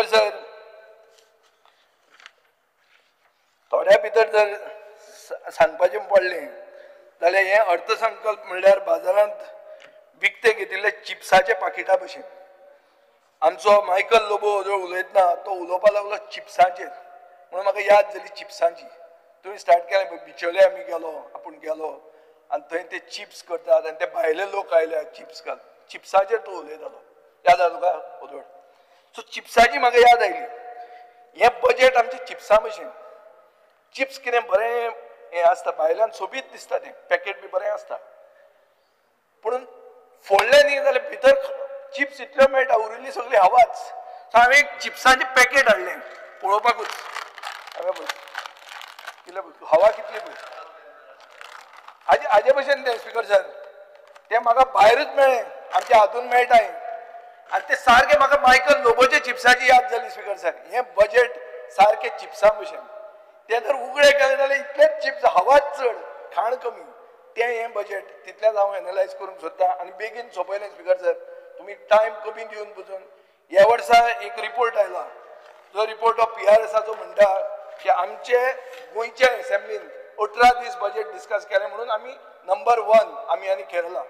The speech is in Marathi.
स्पीकर सर, थोड्या भितर जर सांगपाचें पडलें जाल्यार हे अर्थसंकल्प म्हणल्यार बाजारांत विकते घेतिल्ले चिप्साचे पाकिटा भशेन. आमचो मायकल लोबो जो उलयतना तो उलोवपाक लागलो चिप्सांचेर, म्हणून म्हाका याद जाली चिप्सांची. तुवें स्टार्ट केलें बिचोले आमी आपूण गेलो आनी थंय ते चिप्स करतात आनी ते भायले लोक आयले चिप्स घाल. चिप्साचेर तो उलयतालो, याद आसा तुका उदोड? सो चिप्साची म्हाका याद आयली. हे बजेट आमचे चिप्सां भशेन. चिप्स कितें बरें हें आसता, भायल्यान सोबीत दिसता, तें पॅकेट बी बरें आसता, पूण फोडलें न्ही जाल्यार भितर चिप्स इतल्यो मेळटा उरिल्ली सगळी हवाच. सो हांवें एक चिप्साचें पॅकेट हाडलें पळोवपाकूच. हवा कितली पळय हाजे भशेन तें स्पीकर सर, तें म्हाका भायरूच मेळ्ळें, आमच्या हातून मेळटा हें. आनी ते सारकें म्हाका मायकल लोबोचे चिप्साची याद जाली स्पीकर सर. हें बजेट सारकें चिप्सां भशेन. ते जर उगडे केले जाल्यार इतलेच चिप्स, हवाच चड, खाण कमी. तें हें बजेट तितलेंच हांव एनालायज करूंक सोदतां आनी बेगीन सोंपयलें स्पीकर सर. तुमी टायम कमी दिवन पसून ह्या वर्सा एक रिपोर्ट आयला, जो रिपोर्ट ऑफ PRSाचो म्हणटा की आमचे गोंयच्या असेंब्लीन 18 दीस बजेट डिस्कस केलें म्हणून आमी नंबर 1 आमी आनी केरला.